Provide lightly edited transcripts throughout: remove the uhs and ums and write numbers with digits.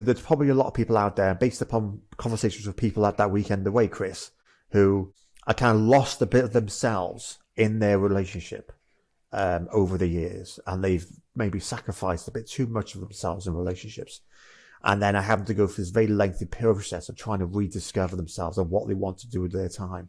There's probably a lot of people out there, based upon conversations with people at that weekend away, Chris, who are kind of lost a bit of themselves in their relationship over the years, and they've maybe sacrificed a bit too much of themselves in relationships, and then are having to go through this very lengthy process of trying to rediscover themselves and what they want to do with their time.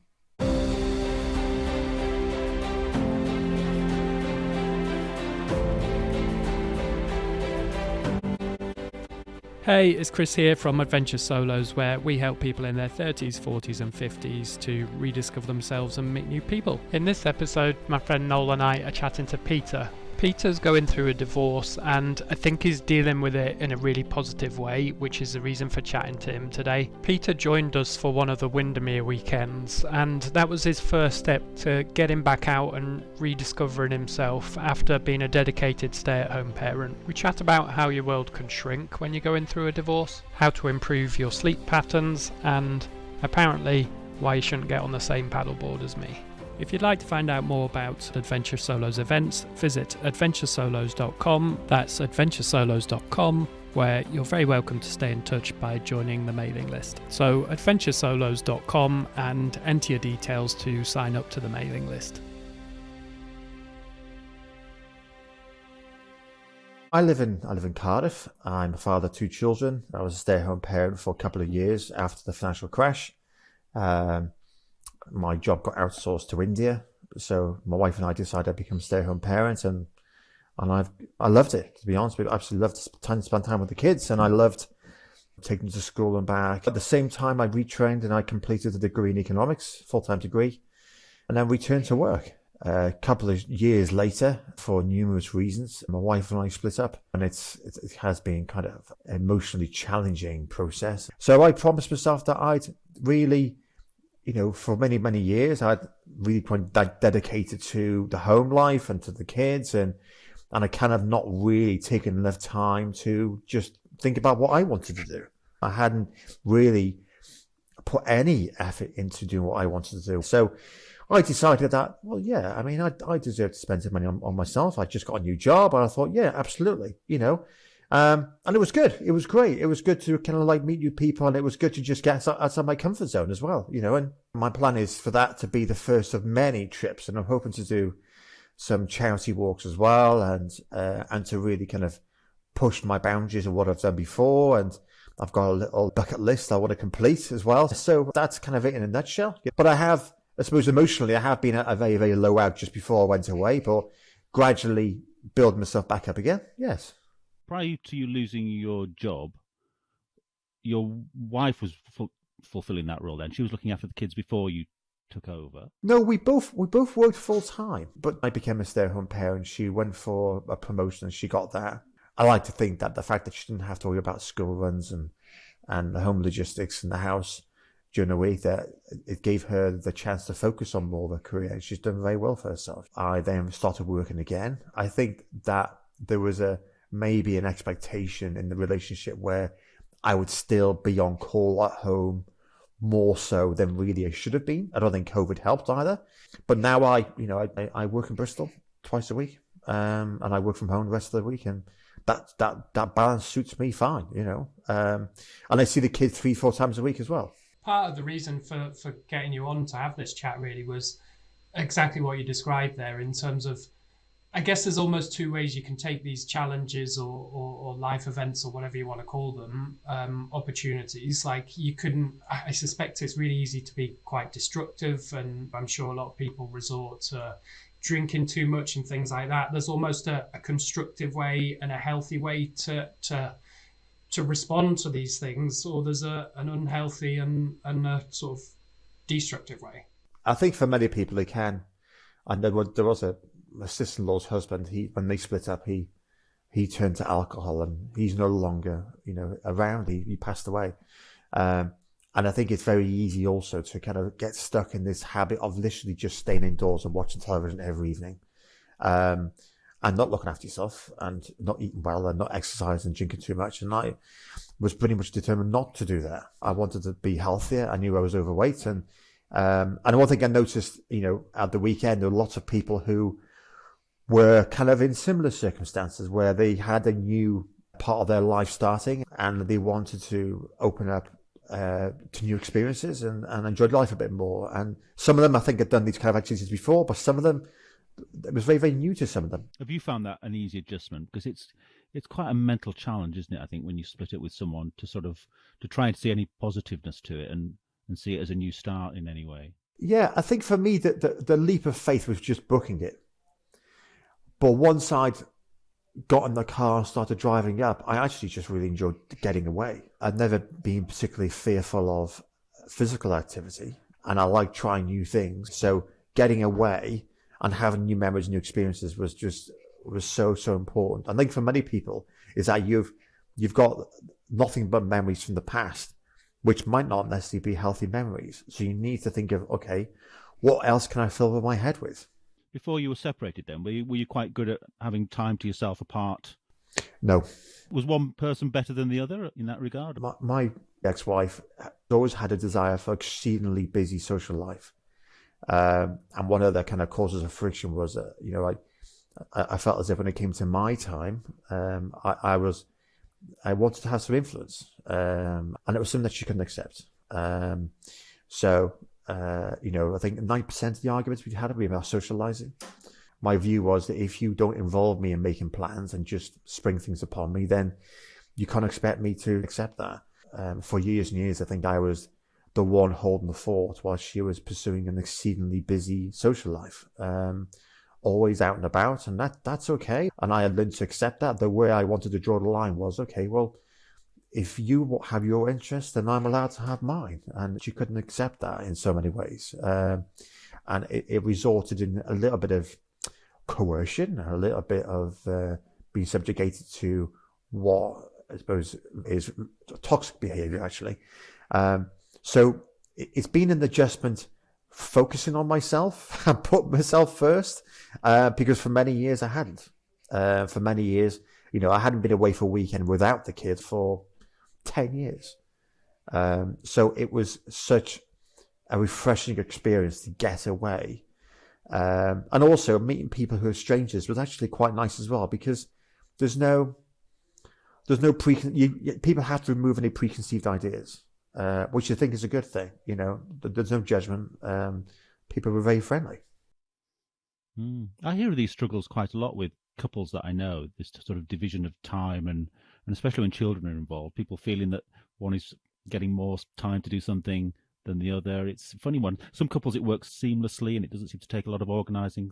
Hey, it's Chris here from Adventure Solos, where we help people in their 30s, 40s and 50s to rediscover themselves and meet new people. In this episode, my friend Noel and I are chatting to Peter. Peter's going through a divorce, and I think he's dealing with it in a really positive way, which is the reason for chatting to him today. Peter joined us for one of the Windermere weekends, and that was his first step to getting back out and rediscovering himself after being a dedicated stay-at-home parent. We chat about how your world can shrink when you're going through a divorce, how to improve your sleep patterns, and apparently why you shouldn't get on the same paddleboard as me. If you'd like to find out more about Adventure Solos events, visit adventuresolos.com. That's adventuresolos.com, where you're very welcome to stay in touch by joining the mailing list. So adventuresolos.com and enter your details to sign up to the mailing list. I live in Cardiff. I'm a father of 2 children. I was a stay-at-home parent for a couple of years after the financial crash. My job got outsourced to India, so my wife and I decided I'd become stay-at-home parents, and I loved it, to be honest with you. I absolutely loved to spend time with the kids, and I loved taking them to school and back. At the same time, I retrained and I completed a degree in economics, full-time degree, and then returned to work. A couple of years later, for numerous reasons, my wife and I split up, and it has been kind of an emotionally challenging process. So I promised myself that I'd really, for many, many years, I'd really quite dedicated to the home life and to the kids, and I kind of not really taken enough time to just think about what I wanted to do. I hadn't really put any effort into doing what I wanted to do. So I decided that, well, yeah, I mean, I deserve to spend some money on myself. I just got a new job, and I thought, yeah, absolutely, and it was good. It was great. It was good to kind of like meet new people, and it was good to just get outside my comfort zone as well, and my plan is for that to be the first of many trips, and I'm hoping to do some charity walks as well, and to really kind of push my boundaries of what I've done before, and I've got a little bucket list I want to complete as well. So that's kind of it in a nutshell. But I suppose emotionally, I have been at a very, very low ebb just before I went away, but gradually build myself back up again. Yes. Prior to you losing your job, your wife was fulfilling that role then. She was looking after the kids before you took over. No, we both worked full time, but I became a stay-at-home parent. She went for a promotion and she got that. I like to think that the fact that she didn't have to worry about school runs and the home logistics in the house during the week, that it gave her the chance to focus on more of her career, and she's done very well for herself. I then started working again. I think that there was maybe an expectation in the relationship where I would still be on call at home more so than really I should have been. I don't think COVID helped either. But now I work in Bristol twice a week, and I work from home the rest of the week, and that balance suits me fine, and I see the kids 3-4 times a week as well. Part of the reason for getting you on to have this chat really was exactly what you described there, in terms of, I guess there's almost 2 ways you can take these challenges or life events or whatever you want to call them, opportunities. Like I suspect it's really easy to be quite destructive, and I'm sure a lot of people resort to drinking too much and things like that. There's almost a constructive way and a healthy way to respond to these things, or there's an unhealthy and a sort of destructive way. I think for many people they can. And there was my sister-in-law's husband. When they split up, he turned to alcohol, and he's no longer around. He passed away, and I think it's very easy also to kind of get stuck in this habit of literally just staying indoors and watching television every evening, and not looking after yourself, and not eating well, and not exercising, drinking too much. And I was pretty much determined not to do that. I wanted to be healthier. I knew I was overweight, and one thing I noticed, at the weekend, there were lots of people who were kind of in similar circumstances where they had a new part of their life starting, and they wanted to open up to new experiences and enjoy life a bit more. And some of them, I think, had done these kind of activities before, but some of them, it was very, very new to some of them. Have you found that an easy adjustment? Because it's quite a mental challenge, isn't it? I think when you split it with someone to try and see any positiveness to it and see it as a new start in any way. Yeah, I think for me, the leap of faith was just booking it. But once I'd got in the car and started driving up, I actually just really enjoyed getting away. I'd never been particularly fearful of physical activity, and I like trying new things. So getting away and having new memories, new experiences was so important. I think for many people is that you've got nothing but memories from the past, which might not necessarily be healthy memories. So you need to think of, okay, what else can I fill my head with? Before you were separated then, were you quite good at having time to yourself apart? No. Was one person better than the other in that regard? My ex-wife always had a desire for exceedingly busy social life. And one of the kind of causes of friction was, I felt as if when it came to my time, I wanted to have some influence. And it was something that she couldn't accept. I think 9% of the arguments we had were about socializing. My view was that if you don't involve me in making plans and just spring things upon me, then you can't expect me to accept that. For years and years, I think I was the one holding the fort while she was pursuing an exceedingly busy social life. Always out and about, and that's okay. And I had learned to accept that. The way I wanted to draw the line was, okay, well, if you have your interests, then I'm allowed to have mine. And she couldn't accept that in so many ways. And it resulted in a little bit of coercion, a little bit of being subjugated to what I suppose is toxic behavior, actually. So it's been an adjustment focusing on myself and put myself first, because for many years I hadn't. For many years, I hadn't been away for a weekend without the kids for 10 years. So it was such a refreshing experience to get away. And also meeting people who are strangers was actually quite nice as well, because there's no people have to remove any preconceived ideas, which I think is a good thing. There's no judgment. People were very friendly. I hear of these struggles quite a lot with couples that I know, this sort of division of time and especially when children are involved, people feeling that one is getting more time to do something than the other. It's a funny one. Some couples it works seamlessly and it doesn't seem to take a lot of organising.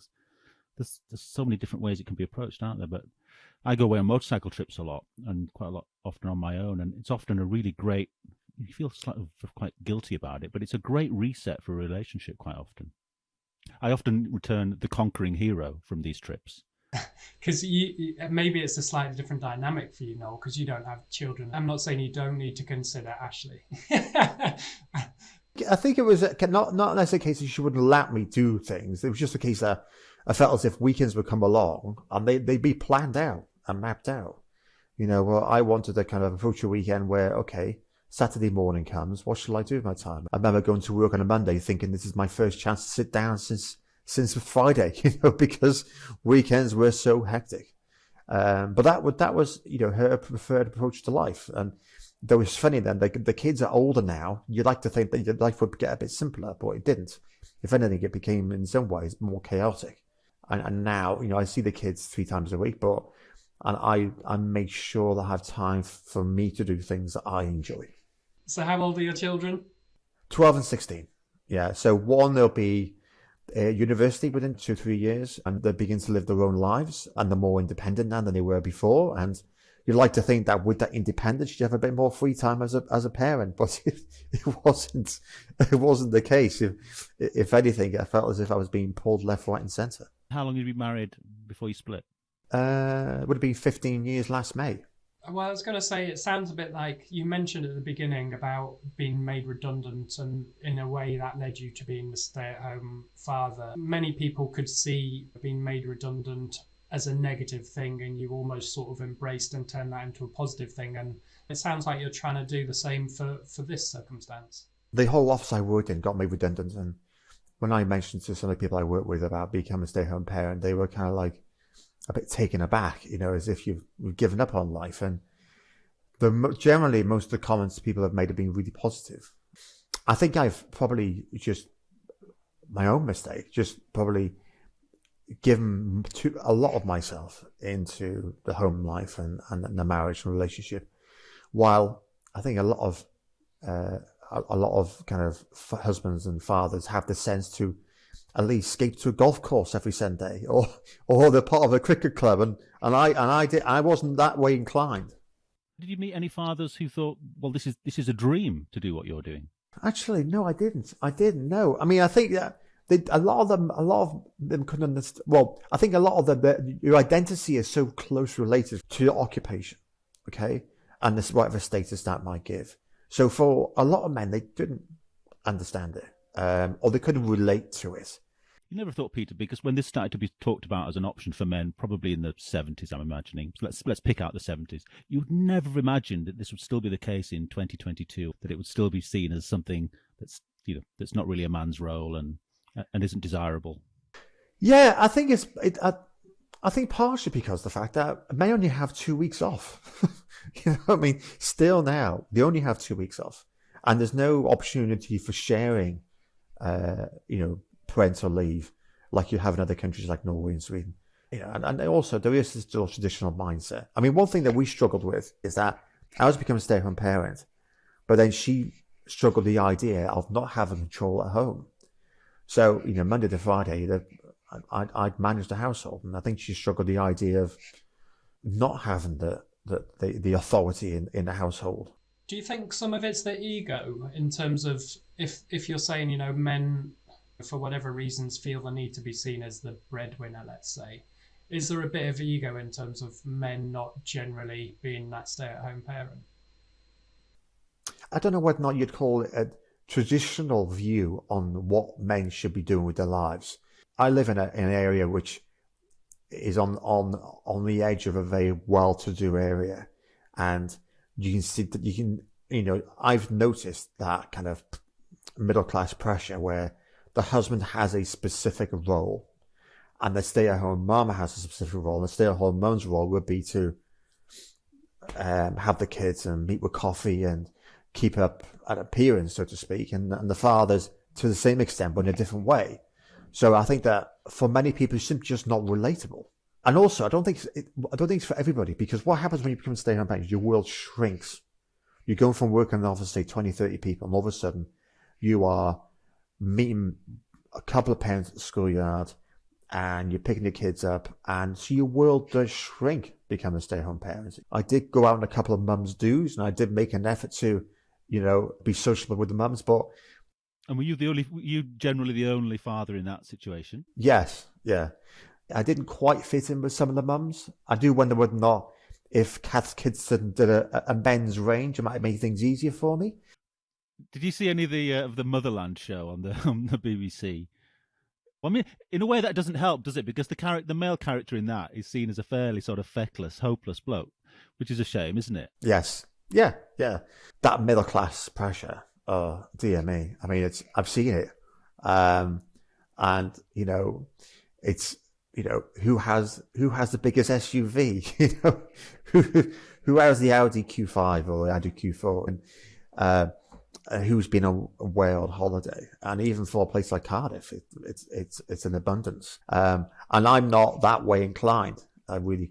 There's so many different ways it can be approached, aren't there? But I go away on motorcycle trips a lot, and quite a lot often on my own, and it's often a really great, you feel slightly quite guilty about it, but it's a great reset for a relationship quite often. I often return the conquering hero from these trips. Because maybe it's a slightly different dynamic for you, Noel, because you don't have children. I'm not saying you don't need to consider Ashley. I think it was not necessarily a case that she wouldn't let me do things. It was just a case that I felt as if weekends would come along and they'd be planned out and mapped out. Well, I wanted to kind of approach a weekend where, okay, Saturday morning comes, what shall I do with my time? I remember going to work on a Monday thinking this is my first chance to sit down since Friday, because weekends were so hectic. But that was her preferred approach to life. And though it's funny then, the kids are older now. You'd like to think that your life would get a bit simpler, but it didn't. If anything, it became in some ways more chaotic. And now, I see the kids 3 times a week, and I make sure that I have time for me to do things that I enjoy. So how old are your children? 12 and 16. Yeah. So one, they'll be university within 2-3 years, and they begin to live their own lives, and they're more independent now than they were before. And you'd like to think that with that independence, you have a bit more free time as a parent, but it wasn't the case. If anything, I felt as if I was being pulled left, right, and centre. How long have you been married before you split? It would have been 15 years last May. Well, I was going to say, it sounds a bit like you mentioned at the beginning about being made redundant, and in a way that led you to being the stay-at-home father. Many people could see being made redundant as a negative thing, and you almost sort of embraced and turned that into a positive thing. And it sounds like you're trying to do the same for this circumstance. The whole office I worked in got made redundant, and when I mentioned to some of the people I work with about becoming a stay-at-home parent, they were kind of like a bit taken aback, as if you've given up on life. And Generally, most of the comments people have made have been really positive. I think I've probably just my own mistake, just probably given a lot of myself into the home life and the marriage and relationship, while I think a lot of kind of husbands and fathers have the sense to at least skate to a golf course every Sunday, or they're part of a cricket club, and I wasn't that way inclined. Did you meet any fathers who thought, well, this is a dream to do what you're doing? Actually, no, I didn't. No, I mean, I think that a lot of them couldn't understand. Well, I think a lot of your identity is so close related to your occupation, okay, and this whatever status that might give. So for a lot of men, they didn't understand it, or they couldn't relate to it. You never thought, Peter, because when this started to be talked about as an option for men, probably in the 70s, I'm imagining. So let's pick out the 70s. You would never imagine that this would still be the case in 2022, that it would still be seen as something that's not really a man's role and isn't desirable. Yeah, I think I think partially because of the fact that men only have 2 weeks off. You know what I mean? Still now, they only have 2 weeks off, and there's no opportunity for sharing, parental leave like you have in other countries like Norway and Sweden. And also there is this still traditional mindset. I mean, one thing that we struggled with is that I was becoming a stay-at-home parent, but then she struggled with the idea of not having control at home. So, Monday to Friday, I'd manage the household, and I think she struggled with the idea of not having the authority in the household. Do you think some of it's the ego in terms of if you're saying, men, for whatever reasons, feel the need to be seen as the breadwinner, let's say, is there a bit of ego in terms of men not generally being that stay-at-home parent? I don't know whether or not you'd call it a traditional view on what men should be doing with their lives. I live in an area which is on the edge of a very well-to-do area, and you can see that I've noticed that kind of middle-class pressure where the husband has a specific role and the stay-at-home mom has a specific role. The stay-at-home mom's role would be to have the kids and meet with coffee and keep up an appearance, so to speak, and the father's to the same extent, but in a different way. So I think that for many people, it's simply just not relatable. And also, I don't think it's for everybody, because what happens when you become a stay-at-home parent, your world shrinks. You're going from working in an office, say 20, 30 people, and all of a sudden you are meeting a couple of parents at the schoolyard, and you're picking your kids up, and so your world does shrink becoming a stay-at-home parent. I did go out on a couple of mums do's, and I did make an effort to, be sociable with the mums, but... And were you generally the only father in that situation? Yes, yeah. I didn't quite fit in with some of the mums. I do wonder whether or not if Kath Kidston did a men's range, it might make things easier for me. Did you see any of the Motherland show on the BBC? Well, I mean, in a way that doesn't help, does it? Because the male character in that is seen as a fairly sort of feckless, hopeless bloke, which is a shame, isn't it? Yes. Yeah. That middle class pressure. Oh, dear me. I mean, I've seen it. And it's, who has the biggest SUV? Who has the Audi Q5 or the Audi Q4? And who's been away on holiday? And even for a place like Cardiff, it's an abundance. And I'm not that way inclined. I really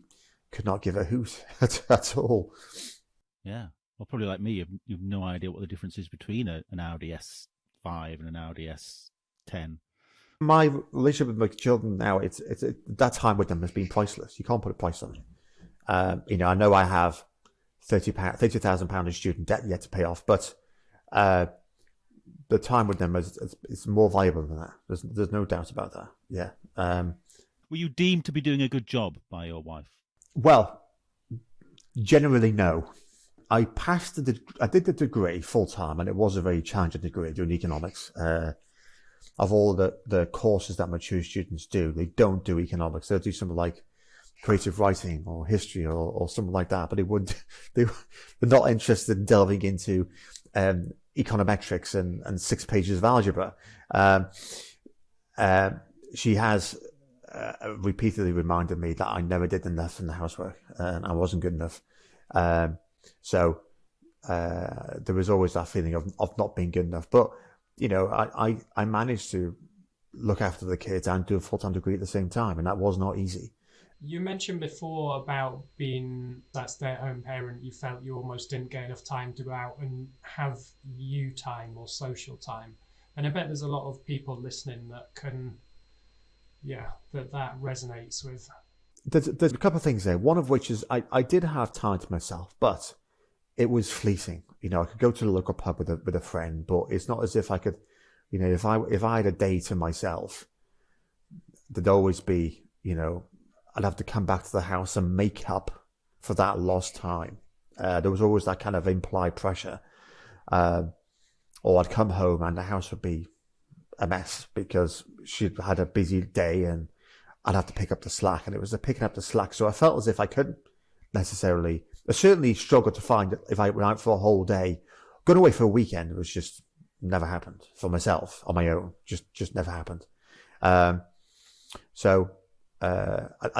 could not give a hoot at all. Yeah. Well, probably like me, you've no idea what the difference is between an Audi S5 and an Audi S10. My relationship with my children now, it's that time with them has been priceless. You can't put a price on it. I know I have £30,000 in student debt yet to pay off, but the time with them is more valuable than that. There's no doubt about that. Yeah. Were you deemed to be doing a good job by your wife? Well, generally no. I did the degree full time, and it was a very challenging degree doing economics. Of all the courses that mature students do, they don't do economics. They'll do something like creative writing or history or something like that. But they're not interested in delving into econometrics and 6 pages of algebra. She has repeatedly reminded me that I never did enough in the housework, and I wasn't good enough. So there was always that feeling of not being good enough. But, you know, I managed to look after the kids and do a full-time degree at the same time, and that was not easy. You mentioned before about being that stay-at-home parent, you felt you almost didn't get enough time to go out and have you time or social time. And I bet there's a lot of people listening that can, that resonates with. There's a couple of things there. One of which is I did have time to myself, but it was fleeting. You know, I could go to the local pub with a friend, but it's not as if I could, you know, if I had a day to myself, there'd always be, you know, I'd have to come back to the house and make up for that lost time. There was always that kind of implied pressure. Or I'd come home and the house would be a mess because she'd had a busy day and I'd have to pick up the slack. And it was the picking up the slack. So I felt as if I couldn't necessarily, I certainly struggled to find it if I went out for a whole day. Going away for a weekend, it was just never happened for myself on my own. Just never happened. I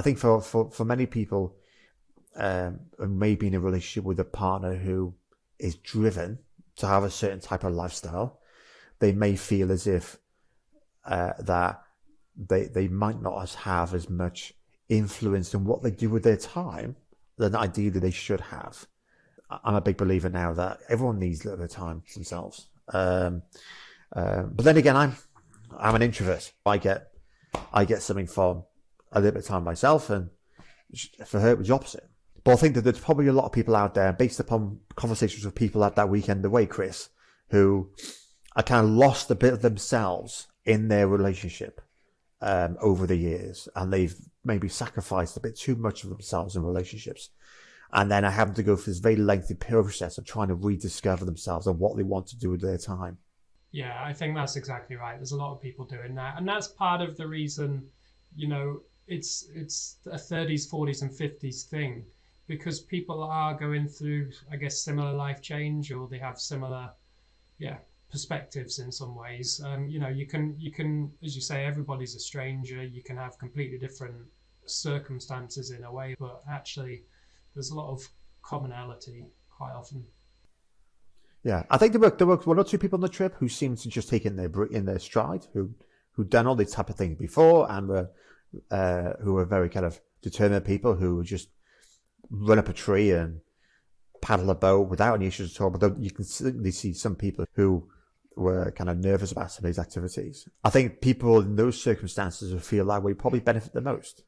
think for many people, maybe in a relationship with a partner who is driven to have a certain type of lifestyle, they may feel as if that they might not have as much influence in what they do with their time than ideally they should have. I'm a big believer now that everyone needs a little bit of time to themselves. But then again, I'm an introvert. I get something from a little bit of time myself, and for her it was the opposite. But I think that there's probably a lot of people out there, based upon conversations with people at that weekend away, Chris, who are kind of lost a bit of themselves in their relationship over the years, and they've maybe sacrificed a bit too much of themselves in relationships, and then are having to go through this very lengthy process of trying to rediscover themselves and what they want to do with their time. Yeah, I think that's exactly right. There's a lot of people doing that, and that's part of the reason, you know, it's a 30s, 40s, and 50s thing, because people are going through, I guess, similar life change, or they have similar, perspectives in some ways. You know, you can, as you say, everybody's a stranger. You can have completely different circumstances in a way, but actually, there's a lot of commonality quite often. Yeah, I think there were one or two people on the trip who seemed to just take it in their stride, who'd done all these type of things before, and who were very kind of determined people who would just run up a tree and paddle a boat without any issues at all. But you can certainly see some people who were kind of nervous about some of these activities. I think people in those circumstances who feel that way probably benefit the most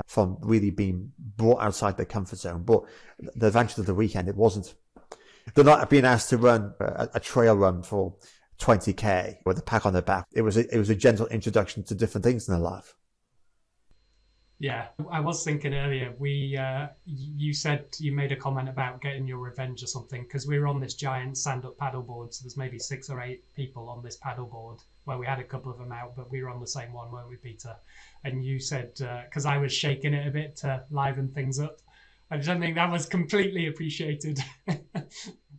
from really being brought outside their comfort zone. But the adventure of the weekend, they're not being asked to run a trail run for 20k with a pack on their back. It was a gentle introduction to different things in their life. Yeah, I was thinking earlier, you said you made a comment about getting your revenge or something, because we were on this giant stand-up paddleboard, so there's maybe 6 or 8 people on this paddleboard. Well, we had a couple of them out, but we were on the same one, weren't we, Peter? And you said, because I was shaking it a bit to liven things up. I don't think that was completely appreciated.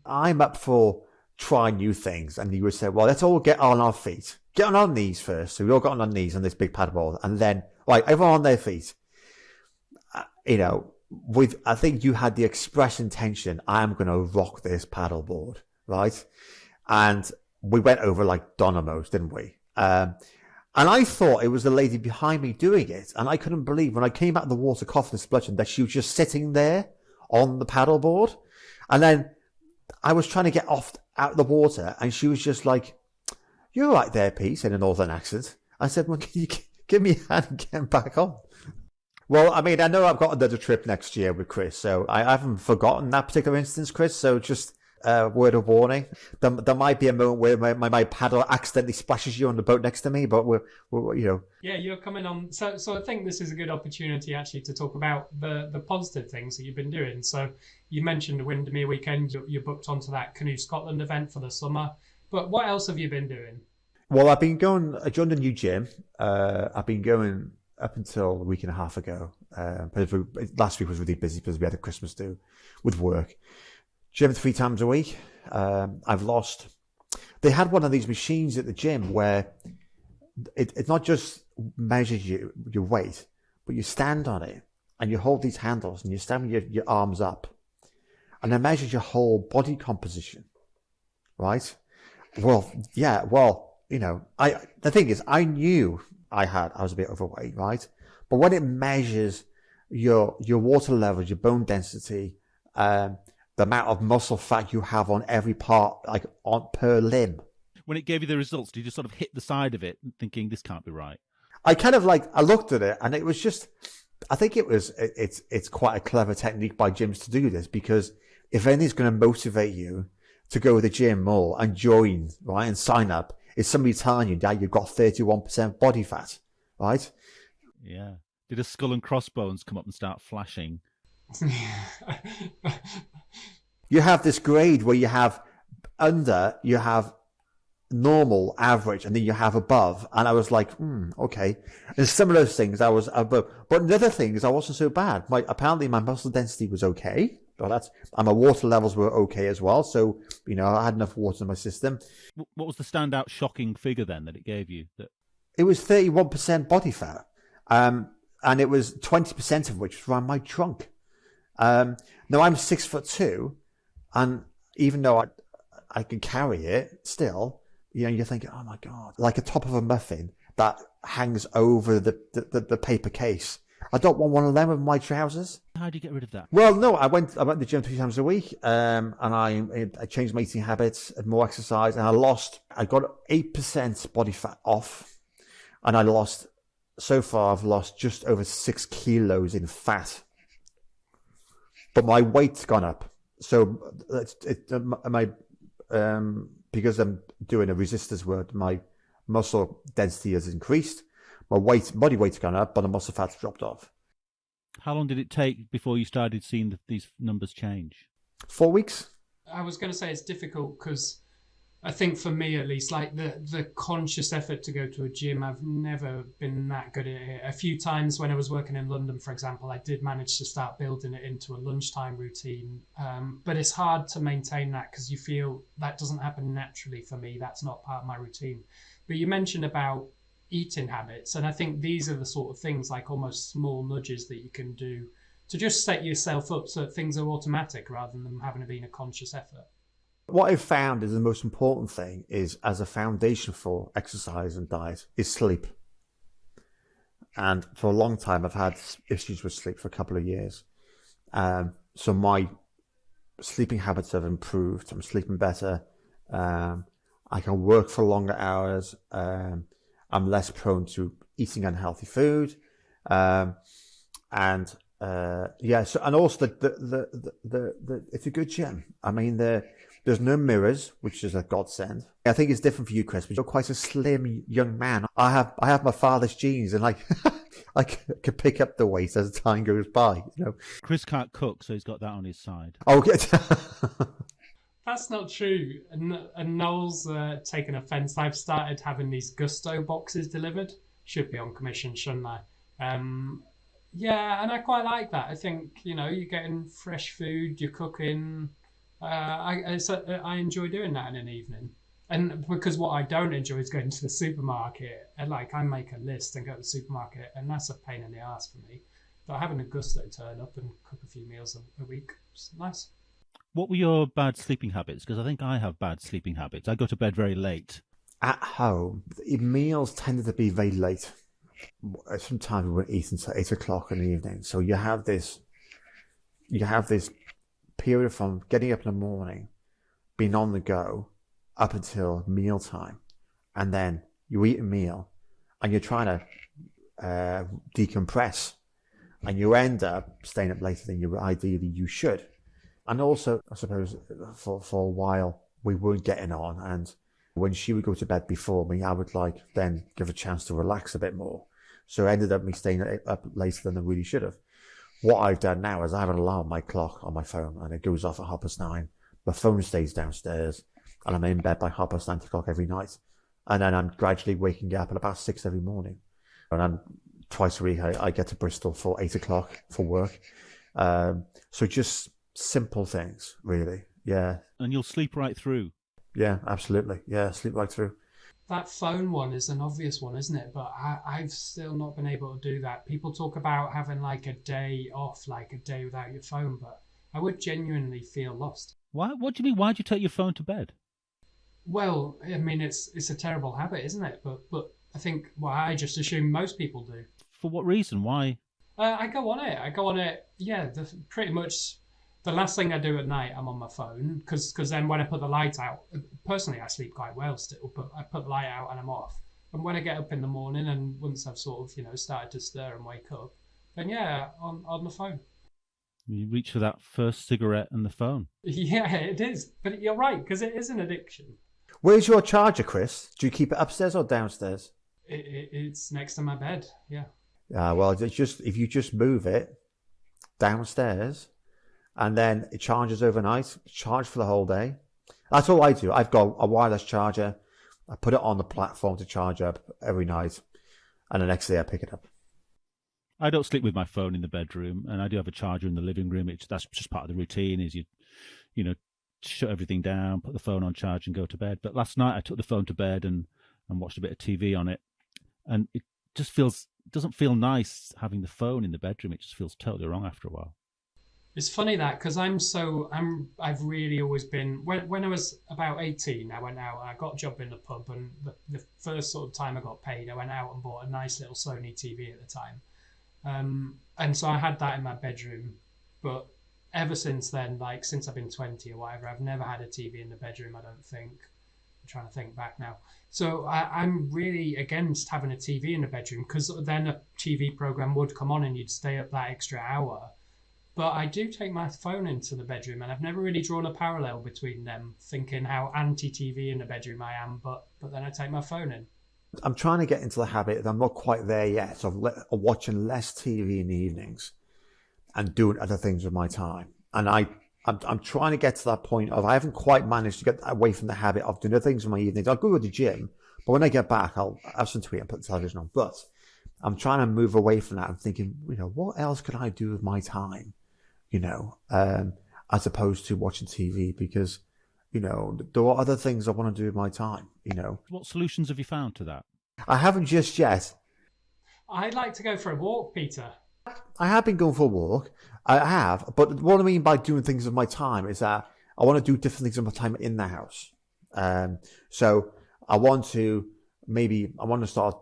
I'm up for trying new things, and you would say, well, let's all get on our feet. Get on our knees first. So we all got on our knees on this big paddleboard, and then, right, everyone on their feet. You know, I think you had the express intention, I'm going to rock this paddleboard, right? And we went over like dynamos, didn't we? And I thought it was the lady behind me doing it, and I couldn't believe when I came out of the water coughing and spluttering that she was just sitting there on the paddleboard. And then I was trying to get out of the water, and she was just like, "You're right there, Pete," in a northern accent. I said, "Well, can you give me a hand and get back on?" Well, I mean, I know I've got another trip next year with Chris, so I haven't forgotten that particular instance, Chris. So just a word of warning: there might be a moment where my paddle accidentally splashes you on the boat next to me, but we're you know. Yeah, you're coming on. So I think this is a good opportunity actually to talk about the positive things that you've been doing. So you mentioned the Windermere Weekend. You're booked onto that Canoe Scotland event for the summer. But what else have you been doing? Well, I joined a new gym. I've been going up until a week and a half ago. But last week was really busy because we had a Christmas do with work. Gym 3 times a week. They had one of these machines at the gym where it not just measures your weight, but you stand on it and you hold these handles and you stand with your arms up. and it measures your whole body composition, right? Well, yeah, well, the thing is, I knew I was a bit overweight, right? But when it measures your water levels, your bone density, the amount of muscle fat you have on every part, like per limb. When it gave you the results, did you just sort of hit the side of it thinking this can't be right? I kind of I looked at it and it was just, I think it's quite a clever technique by gyms to do this, because if anything's going to motivate you to go to the gym more and join, right, and sign up, it's somebody telling you that you've got 31% body fat, right? Yeah. Did a skull and crossbones come up and start flashing? You have this grade where you have normal, average, and then you have above. And I was like, okay. And some of those things I was above. But the other things, I wasn't so bad. Apparently my muscle density was okay. And my water levels were okay as well. So, I had enough water in my system. What was the standout shocking figure then that it gave you? It was 31% body fat. And it was 20% of which was around my trunk. Now I'm 6'2", and even though I can carry it still, you're thinking, oh my God, like a top of a muffin that hangs over the paper case. I don't want one of them with my trousers. How do you get rid of that? Well, no, I went to the gym 3 times a week, and I changed my eating habits, had more exercise, and I got 8% body fat off, and so far I've lost just over 6 kilos in fat. But my weight's gone up. So because I'm doing a resistance work, my muscle density has increased. My body weight's gone up, but the muscle fat's dropped off. How long did it take before you started seeing these numbers change? 4 weeks. I was going to say it's difficult because I think for me at least, like the conscious effort to go to a gym, I've never been that good at it. A few times when I was working in London, for example, I did manage to start building it into a lunchtime routine. But it's hard to maintain that because you feel that doesn't happen naturally for me. That's not part of my routine. But you mentioned about eating habits, and I think these are the sort of things, like almost small nudges that you can do to just set yourself up so that things are automatic rather than them having to be a conscious effort. What I've found is the most important thing is, as a foundation for exercise and diet, is sleep. And for a long time, I've had issues with sleep for a couple of years. So my sleeping habits have improved. I'm sleeping better. I can work for longer hours. I'm less prone to eating unhealthy food. So, and also it's a good gym. I mean, there's no mirrors, which is a godsend. I think it's different for you, Chris, but you're quite a slim young man. I have my father's genes, and I can pick up the weight as time goes by. Chris can't cook, so he's got that on his side. Oh, good. That's not true. And Noel's taken offence. I've started having these Gusto boxes delivered. Should be on commission, shouldn't I? Yeah, and I quite like that. I think, you're getting fresh food, you're cooking. I enjoy doing that in an evening. And because what I don't enjoy is going to the supermarket. And I make a list and go to the supermarket, and that's a pain in the ass for me. But having a Gusto turn up and cook a few meals a week, it's nice. What were your bad sleeping habits? Because I think I have bad sleeping habits. I go to bed very late. At home, meals tended to be very late. Sometimes we wouldn't eat until 8 o'clock in the evening. So you have this period from getting up in the morning, being on the go, up until mealtime. And then you eat a meal and you're trying to decompress. And you end up staying up later than you should. And also, I suppose, for a while, we weren't getting on. And when she would go to bed before me, I would then give a chance to relax a bit more. So it ended up me staying up later than I really should have. What I've done now is I have an alarm on my clock on my phone, and it goes off at 9:30. My phone stays downstairs, and I'm in bed by 9:30 every night. And then I'm gradually waking up at about 6 every morning. And I'm twice a week, I get to Bristol for 8 o'clock for work. So just simple things, really. Yeah. And you'll sleep right through. Yeah, absolutely. Yeah, sleep right through. That phone one is an obvious one, isn't it? But I've still not been able to do that. People talk about having a day off, a day without your phone, but I would genuinely feel lost. Why? What do you mean? Why do you take your phone to bed? Well, I mean, it's a terrible habit, isn't it? But I think, well, I just assume most people do. For what reason? Why? I go on it. I go on it. Yeah, pretty much the last thing I do at night, I'm on my phone because then when I put the light out, personally, I sleep quite well still, but I put the light out and I'm off. And when I get up in the morning and once I've sort of, started to stir and wake up, then yeah, on the phone. You reach for that first cigarette and the phone. Yeah, it is. But you're right, because it is an addiction. Where's your charger, Chris? Do you keep it upstairs or downstairs? It's next to my bed, yeah. Well, it's just if you just move it downstairs and then it charges overnight, charge for the whole day. That's all I do. I've got a wireless charger. I put it on the platform to charge up every night, and the next day I pick it up. I don't sleep with my phone in the bedroom, and I do have a charger in the living room. That's just part of the routine. Is you know, shut everything down, put the phone on charge, and go to bed. But last night I took the phone to bed and watched a bit of TV on it, and it just doesn't feel nice having the phone in the bedroom. It just feels totally wrong after a while. It's funny that because I've really always been when I was about 18, I went out and I got a job in the pub, and the first sort of time I got paid, I went out and bought a nice little Sony TV at the time. And so I had that in my bedroom, but ever since then, like since I've been 20 or whatever, I've never had a TV in the bedroom, I don't think. I'm trying to think back now. So I'm really against having a TV in the bedroom because then a TV program would come on and you'd stay up that extra hour. But I do take my phone into the bedroom, and I've never really drawn a parallel between them, thinking how anti-TV in the bedroom I am, but then I take my phone in. I'm trying to get into the habit that I'm not quite there yet of watching less TV in the evenings and doing other things with my time. And I'm trying to get to that point of I haven't quite managed to get away from the habit of doing other things in my evenings. I'll go to the gym, but when I get back, I'll have some to eat and put the television on. But I'm trying to move away from that and thinking, what else could I do with my time? As opposed to watching TV because, there are other things I want to do with my time, What solutions have you found to that? I haven't just yet. I'd like to go for a walk, Peter. I have been going for a walk. I have. But what I mean by doing things with my time is that I want to do different things with my time in the house. So I want to start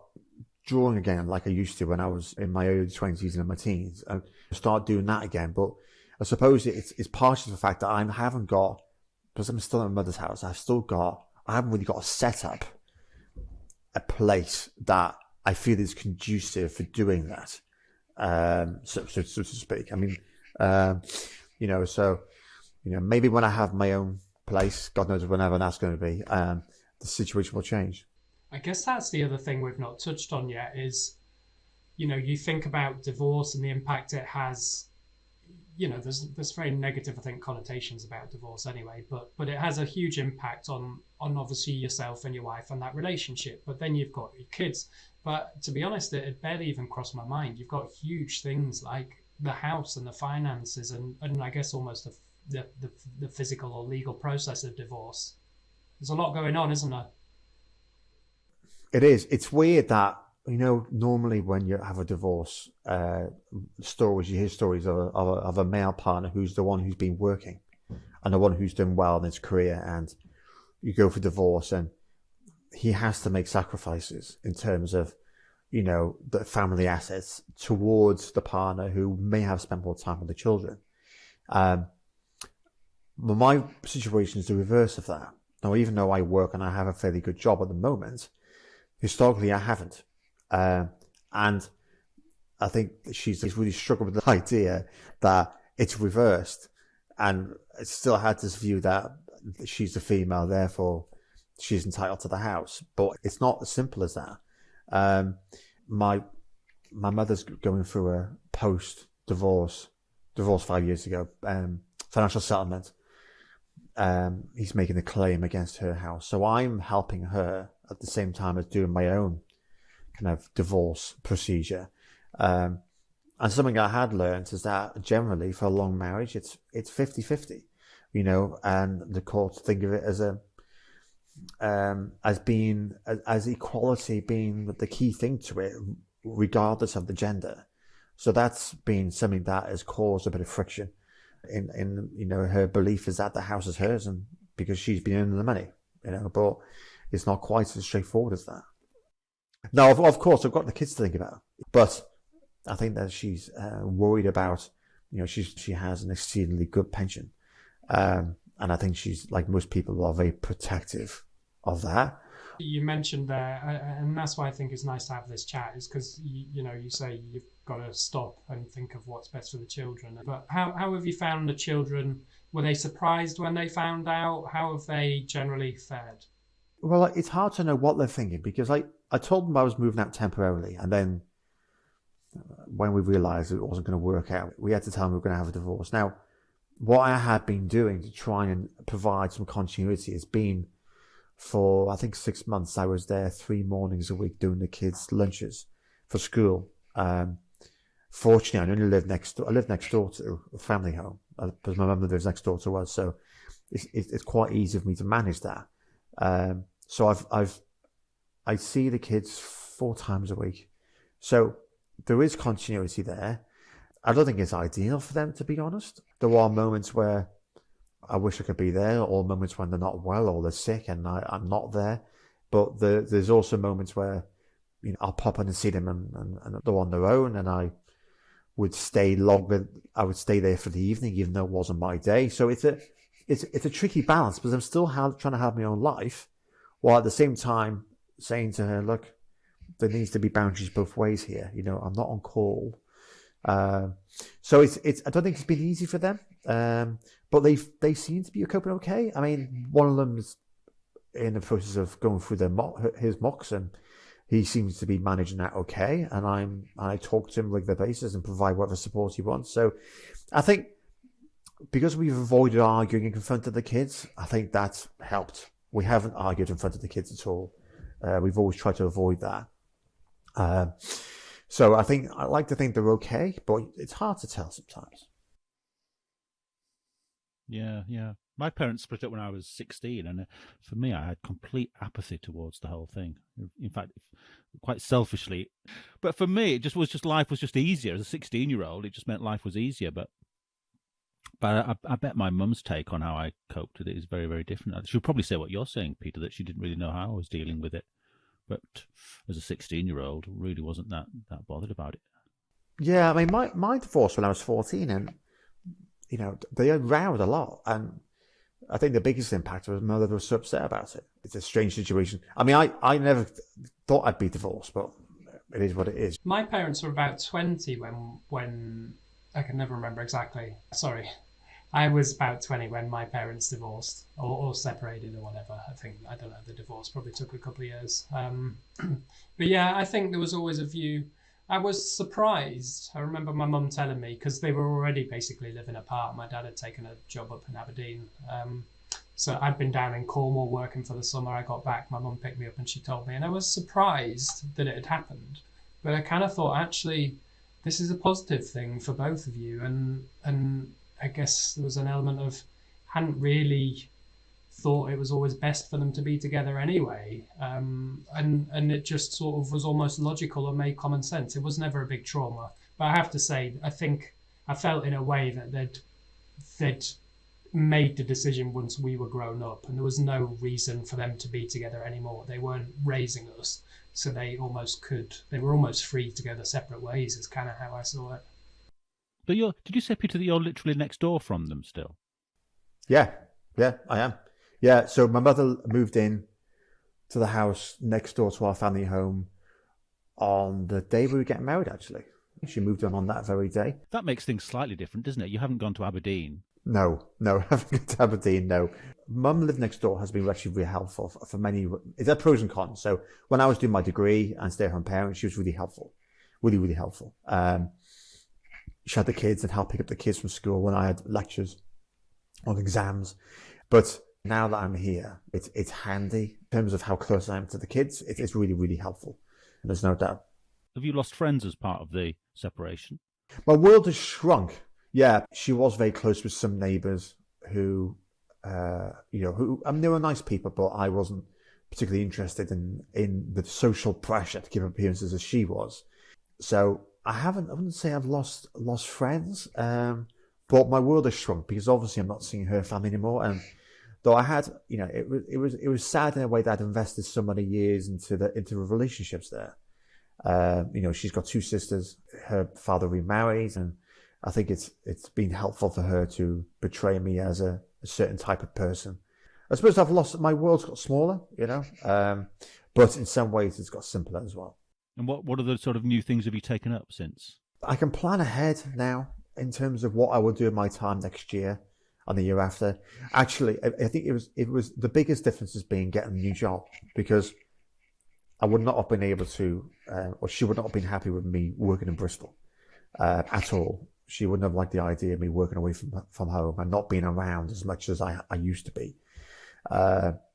drawing again like I used to when I was in my early 20s and in my teens and start doing that again. But I suppose it's partially the fact that I haven't got, because I'm still in my mother's house, I haven't really got a setup, a place that I feel is conducive for doing that, so to speak. I mean, maybe when I have my own place, God knows whenever that's going to be, the situation will change. I guess that's the other thing we've not touched on yet is, you think about divorce and the impact it has. There's very negative, I think, connotations about divorce anyway, but it has a huge impact on obviously yourself and your wife and that relationship. But then you've got your kids. But to be honest, it barely even crossed my mind. You've got huge things like the house and the finances and I guess almost the physical or legal process of divorce. There's a lot going on, isn't there? It is. It's weird that, normally when you have a divorce, you hear stories of a male partner who's the one who's been working and the one who's done well in his career, and you go for divorce and he has to make sacrifices in terms of, the family assets towards the partner who may have spent more time with the children. But my situation is the reverse of that. Now, even though I work and I have a fairly good job at the moment, historically I haven't. And I think she's really struggled with the idea that it's reversed, and it still had this view that she's the female, therefore she's entitled to the house. But it's not as simple as that. My mother's going through a divorce 5 years ago, financial settlement. He's making a claim against her house, so I'm helping her at the same time as doing my own kind of divorce procedure. And something I had learned is that generally for a long marriage, it's 50-50, and the courts think of it as equality being the key thing to it, regardless of the gender. So that's been something that has caused a bit of friction in her belief is that the house is hers, and because she's been earning the money, but it's not quite as straightforward as that. Now, of course, I've got the kids to think about, but I think that she's worried about, she has an exceedingly good pension, and I think she's, like most people, are very protective of that. You mentioned there, and that's why I think it's nice to have this chat, is because you say you've got to stop and think of what's best for the children. But how have you found the children? Were they surprised when they found out? How have they generally fared? Well, it's hard to know what they're thinking, because I told them I was moving out temporarily, and then when we realised it wasn't going to work out, we had to tell them we were going to have a divorce. Now, what I had been doing to try and provide some continuity has been, for I think 6 months, I was there 3 mornings a week doing the kids' lunches for school. Fortunately, I only lived next door. I lived next door to a family home because my mum lives next door to us, so it's quite easy for me to manage that. So I see the kids 4 times a week, so there is continuity there. I don't think it's ideal for them, to be honest. There are moments where I wish I could be there, or moments when they're not well or they're sick and I'm not there. But there's also moments where I'll pop in and see them and they're on their own, and I would stay longer. I would stay there for the evening, even though it wasn't my day. So it's a tricky balance, because I'm still trying to have my own life, while at the same time saying to her, look, there needs to be boundaries both ways here. I'm not on call. So it's I don't think it's been easy for them. But they seem to be coping okay. I mean, one of them is in the process of going through his mocks, and he seems to be managing that okay. And I talk to him on a regular basis and provide whatever support he wants. So I think because we've avoided arguing in front of the kids, I think that's helped. We haven't argued in front of the kids at all. We've always tried to avoid that. So I like to think they're okay, but it's hard to tell sometimes. Yeah. My parents split up when I was 16, and for me, I had complete apathy towards the whole thing. In fact, quite selfishly. But for me, it life was just easier. As a 16-year-old, it just meant life was easier. But I bet my mum's take on how I coped with it is very, very different. She'll probably say what you're saying, Peter, that she didn't really know how I was dealing with it. But as a 16-year-old, really wasn't that bothered about it. Yeah, I mean, my divorce when I was 14, and they rowed a lot, and I think the biggest impact was my mother was so upset about it. It's a strange situation. I mean, I never thought I'd be divorced, but it is what it is. My parents were about 20 when I can never remember exactly. Sorry. I was about 20 when my parents divorced or separated or whatever. I don't know, the divorce probably took a couple of years. But yeah, I think there was always a view. I was surprised. I remember my mum telling me, because they were already basically living apart. My dad had taken a job up in Aberdeen. So I'd been down in Cornwall working for the summer. I got back, my mum picked me up and she told me. And I was surprised that it had happened. But I kind of thought, actually, this is a positive thing for both of you. And I guess there was an element of, hadn't really thought it was always best for them to be together anyway, and it just sort of was almost logical and made common sense. It was never a big trauma, but I have to say, I think I felt in a way that they'd made the decision once we were grown up, and there was no reason for them to be together anymore. They weren't raising us, so they were almost free to go their separate ways, is kind of how I saw it. But did you say, Peter, that you're literally next door from them still? Yeah, I am. Yeah, so my mother moved in to the house next door to our family home on the day we were getting married, actually. She moved on that very day. That makes things slightly different, doesn't it? You haven't gone to Aberdeen. No, I haven't gone to Aberdeen, no. Mum lived next door has been actually really helpful for many. There are pros and cons. So when I was doing my degree and stay-at-home parent, she was really helpful. Really, really helpful. She had the kids and helped pick up the kids from school when I had lectures on exams. But now that I'm here, it's handy in terms of how close I am to the kids. It's really, really helpful. There's no doubt. Have you lost friends as part of the separation? My world has shrunk. Yeah, she was very close with some neighbours who, they were nice people, but I wasn't particularly interested in the social pressure to give appearances as she was. So I wouldn't say I've lost friends. But my world has shrunk because obviously I'm not seeing her family anymore. And though I had, it was sad in a way that I'd invested so many years into the relationships there. She's got 2 sisters. Her father remarried, and I think it's been helpful for her to portray me as a certain type of person. I suppose my world's got smaller, but in some ways it's got simpler as well. And what are the sort of new things have you taken up since? I can plan ahead now in terms of what I will do in my time next year and the year after. Actually, I think it was the biggest difference has been getting a new job, because I would not have been able to, or she would not have been happy with me working in Bristol at all. She wouldn't have liked the idea of me working away from home and not being around as much as I used to be.